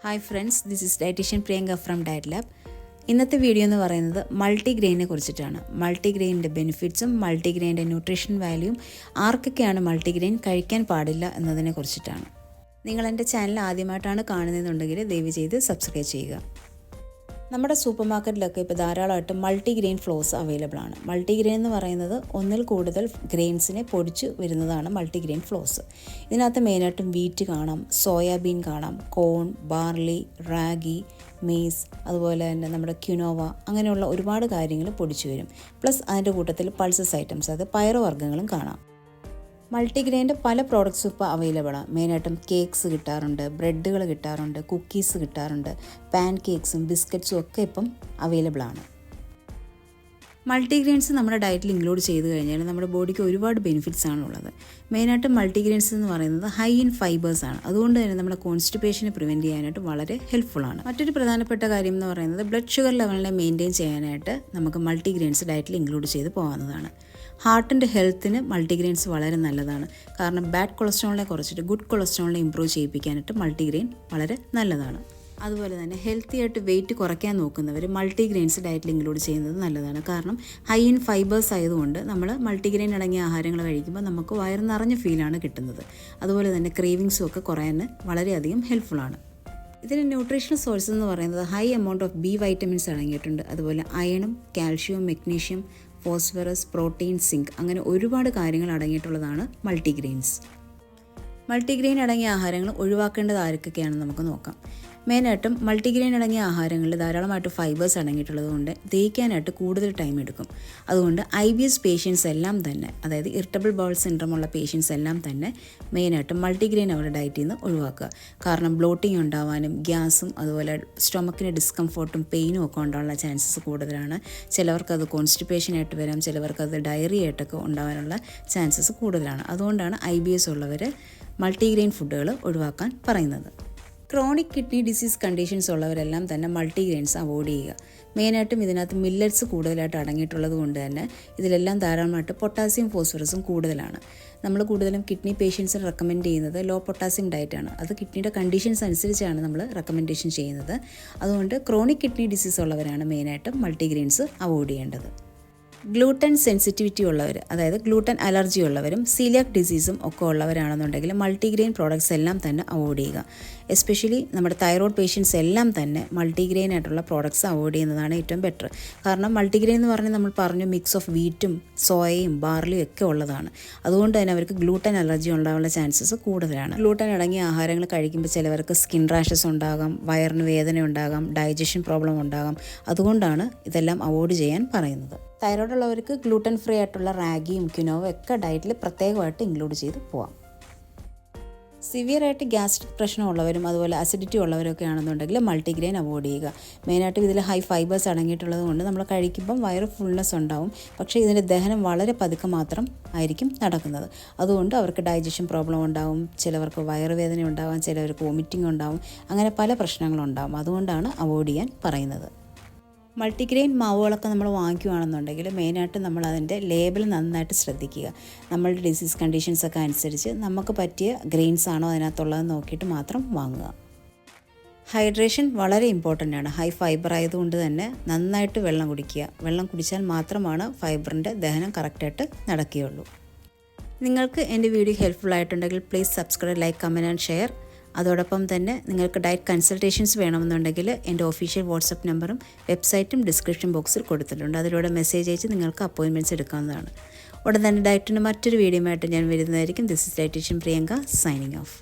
Hi friends, this is dietitian Priyanka from Diet Lab. ഇന്നത്തെ video എന്ന് പറയുന്നത് മൾട്ടിഗ്രെയിനെ കുറിച്ചിട്ടാണ്. മൾട്ടിഗ്രെയിനിൻ്റെ ബെനിഫിറ്റ്സും മൾട്ടിഗ്രെയിൻ്റെ ന്യൂട്രീഷൻ വാല്യൂയും ആർക്കൊക്കെയാണ് മൾട്ടിഗ്രെയിൻ കഴിക്കാൻ പാടില്ല എന്നതിനെ കുറിച്ചിട്ടാണ്. നിങ്ങൾ എൻ്റെ ചാനൽ ആദ്യമായിട്ടാണ് കാണുന്നതെന്നുണ്ടെങ്കിൽ ദയവ് ചെയ്ത് സബ്സ്ക്രൈബ് ചെയ്യുക. നമ്മുടെ സൂപ്പർ മാർക്കറ്റിലൊക്കെ ഇപ്പോൾ ധാരാളമായിട്ട് മൾട്ടിഗ്രെയിൻ ഫ്ലോസ് അവൈലബിൾ ആണ്. മൾട്ടിഗ്രെയിൻ എന്ന് പറയുന്നത് ഒന്നിൽ കൂടുതൽ ഗ്രെയിൻസിനെ പൊടിച്ച് വരുന്നതാണ് മൾട്ടിഗ്രെയിൻ ഫ്ലോസ്. ഇതിനകത്ത് മെയിനായിട്ടും വീറ്റ് കാണാം, സോയാബീൻ കാണാം, കോൺ, ബാർലി, റാഗി, മെയ്സ്, അതുപോലെ തന്നെ നമ്മുടെ ക്യുനോവ, അങ്ങനെയുള്ള ഒരുപാട് കാര്യങ്ങൾ പൊടിച്ചു വരും. പ്ലസ് അതിൻ്റെ കൂട്ടത്തിൽ പൾസസ് ഐറ്റംസ്, അത് പയറുവർഗ്ഗങ്ങളും കാണാം. മൾട്ടിഗ്രെയിൻ്റെ പല പ്രോഡക്റ്റ്സും ഇപ്പോൾ അവൈലബിളാണ്. മെയിനായിട്ടും കേക്ക്സ് കിട്ടാറുണ്ട്, ബ്രെഡുകൾ കിട്ടാറുണ്ട്, കുക്കീസ് കിട്ടാറുണ്ട്, പാൻ കേക്ക്സും ബിസ്ക്കറ്റ്സും ഒക്കെ ഇപ്പം അവൈലബിളാണ്. മൾട്ടിഗ്രെയിൻസ് നമ്മുടെ ഡയറ്റിൽ ഇൻക്ലൂഡ് ചെയ്ത് കഴിഞ്ഞാൽ നമ്മുടെ ബോഡിക്ക് ഒരുപാട് ബെനിഫിറ്റ്സ് ആണുള്ളത്. മെയിനായിട്ട് മൾട്ടിഗ്രെയിൻസ് എന്ന് പറയുന്നത് ഹൈ ഇൻ ഫൈബേഴ്സ് ആണ്. അതുകൊണ്ട് തന്നെ നമ്മുടെ കോൺസ്റ്റിപ്പേഷനെ പ്രിവെൻറ്റ് ചെയ്യാനായിട്ട് വളരെ ഹെൽപ്ഫുള്ളാണ്. മറ്റൊരു പ്രധാനപ്പെട്ട കാര്യം എന്ന് പറയുന്നത് ബ്ലഡ് ഷുഗർ ലെവലിനെ മെയിൻറ്റെയിൻ ചെയ്യാനായിട്ട് നമുക്ക് മൾട്ടിഗ്രെയിൻസ് ഡയറ്റിൽ ഇൻക്ലൂഡ് ചെയ്ത് പോകാവുന്നതാണ്. ഹാർട്ടിൻ്റെ ഹെൽത്തിന് മൾട്ടിഗ്രെയിൻസ് വളരെ നല്ലതാണ്. കാരണം ബാഡ് കൊളസ്ട്രോളിനെ കുറച്ചിട്ട് ഗുഡ് കൊളസ്ട്രോളിനെ ഇമ്പ്രൂവ് ചെയ്യിപ്പിക്കാനായിട്ട് മൾട്ടിഗ്രെയിൻ വളരെ നല്ലതാണ്. അതുപോലെ തന്നെ ഹെൽത്തി ആയിട്ട് വെയിറ്റ് കുറയ്ക്കാൻ നോക്കുന്നവർ മൾട്ടിഗ്രെയിൻസ് ഡയറ്റിൽ ഇൻക്ലൂഡ് ചെയ്യുന്നത് നല്ലതാണ്. കാരണം ഹൈ ഇൻ ഫൈബേഴ്സ് ആയതുകൊണ്ട് നമ്മൾ മൾട്ടിഗ്രെയിൻ അടങ്ങിയ ആഹാരങ്ങൾ കഴിക്കുമ്പോൾ നമുക്ക് വയറ് നിറഞ്ഞ ഫീലാണ് കിട്ടുന്നത്. അതുപോലെ തന്നെ ക്രേവിങ്സും ഒക്കെ കുറയാൻ വളരെയധികം ഹെൽപ്ഫുള്ളാണ്. ഇതിന് ന്യൂട്രീഷണൽ സോഴ്സ് എന്ന് പറയുന്നത് high amount of B vitamins അടങ്ങിയിട്ടുണ്ട്. അതുപോലെ അയണും കാൽഷ്യവും മെഗ്നീഷ്യം, ഫോസ്ഫറസ്, പ്രോട്ടീൻ, സിങ്ക്, അങ്ങനെ ഒരുപാട് കാര്യങ്ങൾ അടങ്ങിയിട്ടുള്ളതാണ് മൾട്ടിഗ്രെയിൻസ്. മൾട്ടിഗ്രെയിൻ അടങ്ങിയ ആഹാരങ്ങൾ ഒഴിവാക്കേണ്ടത് ആരൊക്കെയാണെന്ന് നമുക്ക് നോക്കാം. മെയിനായിട്ടും മൾട്ടിഗ്രെയിൻ അടങ്ങിയ ആഹാരങ്ങളിൽ ധാരാളമായിട്ട് ഫൈബേഴ്സ് അടങ്ങിയിട്ടുള്ളത് കൊണ്ട് ദഹിക്കാനായിട്ട് കൂടുതൽ ടൈം എടുക്കും. അതുകൊണ്ട് IBS പേഷ്യൻസ് എല്ലാം തന്നെ, അതായത് ഇറിറ്റബിൾ ബൗൾ സിൻഡ്രോം ഉള്ള പേഷ്യൻസ് എല്ലാം തന്നെ മെയിനായിട്ടും മൾട്ടിഗ്രെയിൻ അവരുടെ ഡയറ്റിൽ നിന്ന് ഒഴിവാക്കുക. കാരണം ബ്ലോട്ടിങ് ഉണ്ടാവാനും ഗ്യാസും അതുപോലെ സ്റ്റൊമക്കിന് ഡിസ്കംഫോർട്ടും പെയിനും ഒക്കെ ഉണ്ടാകാനുള്ള ചാൻസസ് കൂടുതലാണ്. ചിലവർക്കത് കോൺസ്റ്റിപ്പേഷനായിട്ട് വരാം, ചിലവർക്കത് ഡയറി ആയിട്ടൊക്കെ ഉണ്ടാകാനുള്ള ചാൻസസ് കൂടുതലാണ്. അതുകൊണ്ടാണ് IBS ഉള്ളവർ മൾട്ടിഗ്രെയിൻ ഫുഡുകൾ ഒഴിവാക്കാൻ പറയുന്നത്. ക്രോണിക് കിഡ്നി ഡിസീസ് കണ്ടീഷൻസ് ഉള്ളവരെല്ലാം തന്നെ മൾട്ടിഗ്രെയിൻസ് അവോയ്ഡ് ചെയ്യുക. മെയിനായിട്ടും ഇതിനകത്ത് മില്ലറ്റ്സ് കൂടുതലായിട്ട് അടങ്ങിയിട്ടുള്ളത് കൊണ്ട് തന്നെ ഇതിലെല്ലാം ധാരാളമായിട്ട് പൊട്ടാസ്യം, ഫോസ്ഫറസും കൂടുതലാണ്. നമ്മൾ കൂടുതലും കിഡ്നി പേഷ്യൻസിന് റെക്കമെൻഡ് ചെയ്യുന്നത് ലോ പൊട്ടാസ്യം ഡയറ്റാണ്. അത് കിഡ്നിയുടെ കണ്ടീഷൻസ് അനുസരിച്ചാണ് നമ്മൾ റെക്കമെൻഡേഷൻ ചെയ്യുന്നത്. അതുകൊണ്ട് ക്രോണിക് കിഡ്നി ഡിസീസ് ഉള്ളവരാണ് മെയിനായിട്ടും മൾട്ടിഗ്രെയിൻസ് അവോയ്ഡ് ചെയ്യേണ്ടത്. ഗ്ലൂട്ടൻ സെൻസിറ്റിവിറ്റി ഉള്ളവർ, അതായത് ഗ്ലൂട്ടൻ അലർജി ഉള്ളവരും സീലിയാക് ഡിസീസും ഒക്കെ ഉള്ളവരാണെന്നുണ്ടെങ്കിൽ മൾട്ടിഗ്രെയിൻ പ്രോഡക്റ്റ്സ് എല്ലാം തന്നെ അവോയ്ഡ് ചെയ്യുക. എസ്പെഷ്യലി നമ്മുടെ തൈറോയ്ഡ് പേഷ്യൻസ് എല്ലാം തന്നെ മൾട്ടിഗ്രെയിൻ ആയിട്ടുള്ള പ്രോഡക്റ്റ്സ് അവോയ്ഡ് ചെയ്യുന്നതാണ് ഏറ്റവും ബെറ്റർ. കാരണം മൾട്ടിഗ്രെയിൻ എന്ന് പറഞ്ഞാൽ നമ്മൾ പറഞ്ഞു മിക്സ് ഓഫ് വീറ്റും സോയയും ബാർലിയും ഒക്കെ ഉള്ളതാണ്. അതുകൊണ്ട് തന്നെ അവർക്ക് ഗ്ലൂട്ടൻ അലർജി ഉണ്ടാകാനുള്ള ചാൻസസ് കൂടുതലാണ്. ഗ്ലൂട്ടൻ അടങ്ങിയ ആഹാരങ്ങൾ കഴിക്കുമ്പോൾ ചിലവർക്ക് സ്കിൻ റാഷസ് ഉണ്ടാകാം, വയറിന് വേദന ഉണ്ടാകാം, ഡൈജഷൻ പ്രോബ്ലം ഉണ്ടാകാം. അതുകൊണ്ടാണ് ഇതെല്ലാം അവോയ്ഡ് ചെയ്യാൻ പറയുന്നത്. തൈറോയ്ഡ് ഉള്ളവർക്ക് ഗ്ലൂട്ടൻ ഫ്രീ ആയിട്ടുള്ള റാഗിയും ക്യുനോവ ഒക്കെ ഡയറ്റിൽ പ്രത്യേകമായിട്ട് ഇൻക്ലൂഡ് ചെയ്ത് പോവാം. സിവിയറായിട്ട് ഗ്യാസ്ട്രിക് പ്രശ്നമുള്ളവരും അതുപോലെ അസിഡിറ്റി ഉള്ളവരൊക്കെ ആണെന്നുണ്ടെങ്കിൽ മൾട്ടിഗ്രെയിൻ അവോയ്ഡ് ചെയ്യുക. മെയിനായിട്ടും ഇതിൽ ഹൈ ഫൈബേഴ്സ് അടങ്ങിയിട്ടുള്ളത് കൊണ്ട് നമ്മൾ കഴിക്കുമ്പം വയറ് ഫുൾനെസ് ഉണ്ടാവും. പക്ഷേ ഇതിൻ്റെ ദഹനം വളരെ പതുക്കെ മാത്രം ആയിരിക്കും നടക്കുന്നത്. അതുകൊണ്ട് അവർക്ക് ഡൈജഷൻ പ്രോബ്ലം ഉണ്ടാവും, ചിലവർക്ക് വയറുവേദന ഉണ്ടാവാം, ചിലവർക്ക് വോമിറ്റിംഗ് ഉണ്ടാവും, അങ്ങനെ പല പ്രശ്നങ്ങളുണ്ടാവും. അതുകൊണ്ടാണ് അവോയ്ഡ് ചെയ്യാൻ പറയുന്നത്. മൾട്ടിഗ്രെയിൻ മാവുകളൊക്കെ നമ്മൾ വാങ്ങിക്കുകയാണെന്നുണ്ടെങ്കിൽ മെയിനായിട്ട് നമ്മൾ അതിൻ്റെ ലേബൽ നന്നായിട്ട് ശ്രദ്ധിക്കുക. നമ്മളുടെ ഡിസീസ് കണ്ടീഷൻസൊക്കെ അനുസരിച്ച് നമുക്ക് പറ്റിയ ഗ്രെയിൻസ് ആണോ അതിനകത്തുള്ളതെന്ന് നോക്കിയിട്ട് മാത്രം വാങ്ങുക. ഹൈഡ്രേഷൻ വളരെ ഇമ്പോർട്ടൻ്റ് ആണ്. ഹൈ ഫൈബർ ആയതുകൊണ്ട് തന്നെ നന്നായിട്ട് വെള്ളം കുടിക്കുക. വെള്ളം കുടിച്ചാൽ മാത്രമാണ് ഫൈബറിൻ്റെ ദഹനം കറക്റ്റായിട്ട് നടക്കുകയുള്ളൂ. നിങ്ങൾക്ക് എൻ്റെ വീഡിയോ ഹെൽപ്ഫുൾ ആയിട്ടുണ്ടെങ്കിൽ please subscribe, like, comment and share. അതോടൊപ്പം തന്നെ നിങ്ങൾക്ക് ഡയറ്റ് കൺസൾട്ടേഷൻസ് വേണമെന്നുണ്ടെങ്കിൽ എൻ്റെ ഒഫീഷ്യൽ വാട്സപ്പ് നമ്പറും വെബ്സൈറ്റും ഡിസ്ക്രിപ്ഷൻ ബോക്സിൽ കൊടുത്തിട്ടുണ്ട്. അതിലൂടെ മെസ്സേജ് അയച്ച് നിങ്ങൾക്ക് അപ്പോയിൻമെൻറ്റ്സ് എടുക്കാവുന്നതാണ്. ഉടൻ തന്നെ ഡയറ്റിൻ്റെ മറ്റൊരു വീഡിയോ ആയിട്ട് ഞാൻ വരുന്നതായിരിക്കും. This is dietitian Priyanka, signing of.